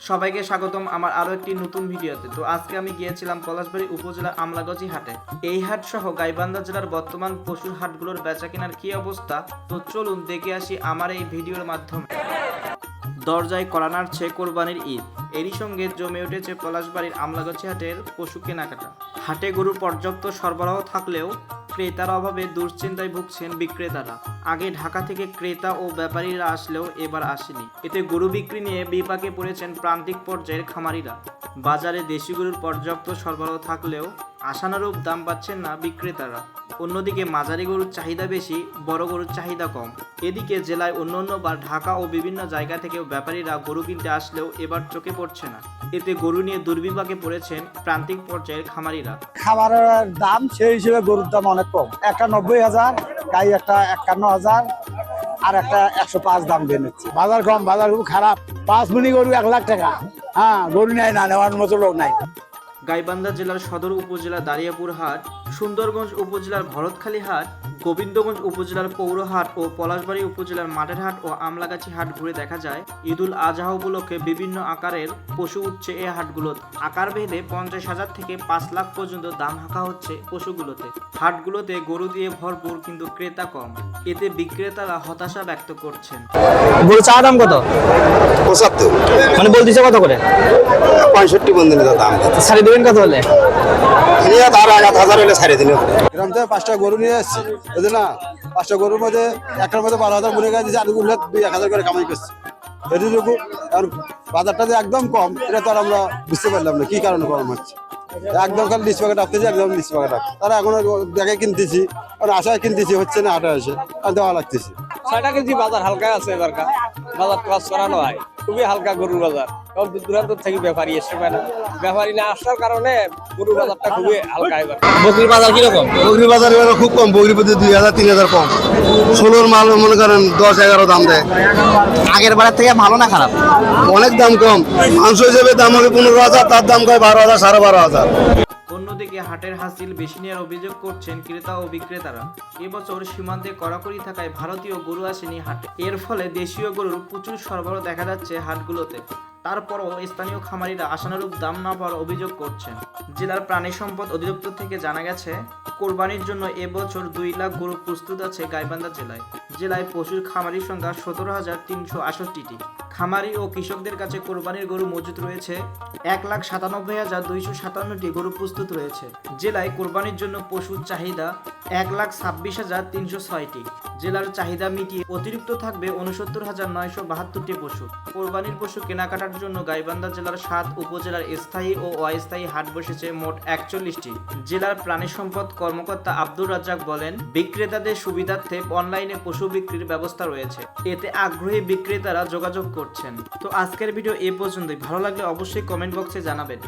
সবাইকে স্বাগতম আমার আরো একটি নতুন ভিডিওতে। তো আজকে আমি গিয়েছিলাম পলাশবাড়ী উপজেলার আমলাগজি হাটে। এই হাট সহ গাইবান্ধা জেলার বর্তমান পশুর হাটগুলোর বেচাকেনার কি অবস্থা, তো চলুন দেখে আসি আমার এই ভিডিওর মাধ্যমে। দরজায় কড়া নাড়ছে কোরবানির ঈদ, এরই সঙ্গে জমে উঠেছে পলাশবাড়ির আমলাগছি হাটের পশু কেনাকাটা। হাটে গরুর পর্যাপ্ত সরবরাহ থাকলেও ক্রেতার অভাবে দুশ্চিন্তায় ভুগছেন বিক্রেতারা। আগে ঢাকা থেকে ক্রেতা ও ব্যাপারীরা আসলেও এবার আসেনি। এতে গরু বিক্রি নিয়ে বিপাকে পড়েছেন প্রান্তিক পর্যায়ের খামারিরা। বাজারে দেশি গরুর পর্যাপ্ত সরবরাহ থাকলেও আশানুরূপ দাম পাচ্ছেন না বিক্রেতারা। অন্যদিকে মাঝারি গরুর চাহিদা বেশি, বড় গরুর চাহিদা কম। এদিকে জেলায় অন্যান্য বা ঢাকা ও বিভিন্ন জায়গা থেকেও ব্যাপারীরা গরু কিনতে আসলেও এবার চোখে পড়ছে না। এতে গরু নিয়ে দুর্বিপাকে পড়েছেন প্রান্তিক পর্যায়ের খামারিরা। খাবারের দাম সেই হিসেবে গরুর দাম অনেক কম। একটা 90,000, গাই একটা 51,000, আর একটা 105 দাম দিয়ে নিচ্ছে। বাজার কম, বাজার খুব খারাপ। 5 মিনি গরু 1 লাখ টাকা। হ্যাঁ, গরু নেয় না, নেওয়ার মতো লোক নাই। গাইবান্ধা জেলার সদর উপজেলা দারিয়াপুর হাট, সুন্দরগঞ্জ উপজেলার ভরতখালী হাট, গোবিন্দগঞ্জ উপজেলার পৌরহাট ও পলাশবাড়ী উপজেলার মাঠের হাট ও আমলাগাছি হাট ঘুরে দেখা যায় ঈদুল আজহা উপলক্ষে বিভিন্ন আকারের পশু উঠছে এই হাটগুলোতে। আকার ভেদে 50,000 থেকে 5 লাখ পর্যন্ত দাম হাঁকা হচ্ছে পশুগুলোতে। হাটগুলোতে গরু দিয়ে ভরপুর, কিন্তু ক্রেতা কম। এতে বিক্রেতারা হতাশা ব্যক্ত করছেন। গরু চা দাম কত? 75, মানে বলতেছে কত করে? 65 বন্ধু দাম ছাড়ি দেবেন কত হলে? নিয়ে তার 1,000 হলে ছাড়ে দিন। এরকম থেকে 5টা গরু নিয়ে আসছি, বুঝলি না? 5টা গরুর মধ্যে একটার মধ্যে 12,000 মনে করে দিয়েছে, আর 2,000 করে কামাই করছে। এটুকু আর বাজারটা যে একদম কম, এটা তো আর আমরা বুঝতে পারলাম না কি কারণে কম হচ্ছে। একদম খালি লিস্ট প্যাকেট আসতেছি, একদম লিস্ট প্যাকেট আসছে। তারা এখন দেখে কিনতেছি, আর আশায় কিনতেছি, হচ্ছে না, হাটে আসে আর দেওয়া লাগতেছে। 6 কেজি বাজার হালকা আছে, এবারকার বাজার ক্লাস করানো হয়, খুবই হালকা গরুর বাজার। সব দূর দূরান্ত থেকে ব্যাপারী এসে পায় না, ব্যাপারী না আসার কারণে গরুর বাজারটা খুবই হালকা। এবার বকরির বাজার কিরকম? বকরি বাজার এবার খুব কম, বকরি প্রতি 2,000 3,000 কম। 16 মাল মনে করেন 10-11 দাম দেয়। আগের বারের থেকে ভালো না খারাপ? অনেক দাম কম। মাংস হিসেবে দাম হবে 15,000, তার দাম কয় 12,000 12,500। অন্যদিকে হাটের হাসিল বেশি নেওয়ার অভিযোগ করছেন ক্রেতা ও বিক্রেতারা। এবছর সীমান্তে কড়াকড়ি থাকায় ভারতীয় গরু আসেনি হাটে। এর ফলে দেশীয় গরুর প্রচুর সরবরাহ দেখা যাচ্ছে হাটগুলোতে। তারপরও স্থানীয় খামারিরা আশানুরূপ দাম না পাওয়ার অভিযোগ করছেন। জেলার প্রাণী সম্পদ অধিদপ্তর থেকে জানা গেছে, কোরবানির জন্য এবছর 2 লাখ গরু প্রস্তুত আছে গাইবান্ধা জেলায়। জেলায় পশুর খামারির সংখ্যা 17,368টি। খামারি ও কৃষকদের কাছে কোরবানির গরু মজুত রয়েছে 1,97,257টি গরু প্রস্তুত রয়েছে। জেলায় কোরবানির জন্য পশুর চাহিদা 1,26,306টি। জেলার চাহিদা মিটিয়ে অতিরিক্ত থাকবে 69,972টি পশু। কোরবানির পশু কেনাকাটার জন্য গাইবান্ধা জেলার 7 উপজেলার স্থায়ী ও অস্থায়ী হাট বসেছে মোট 41টি। জেলার প্রাণী সম্পদ কর্মকর্তা আব্দুর রাজ্জাক বলেন, বিক্রেতাদের সুবিধার্থে অনলাইনে পশু বিক্রির ব্যবস্থা রয়েছে। এতে আগ্রহী বিক্রেতারা যোগাযোগ করছেন। তো আজকের ভিডিও এ পর্যন্তই। ভালো লাগলে অবশ্যই কমেন্ট বক্সে জানাবেন।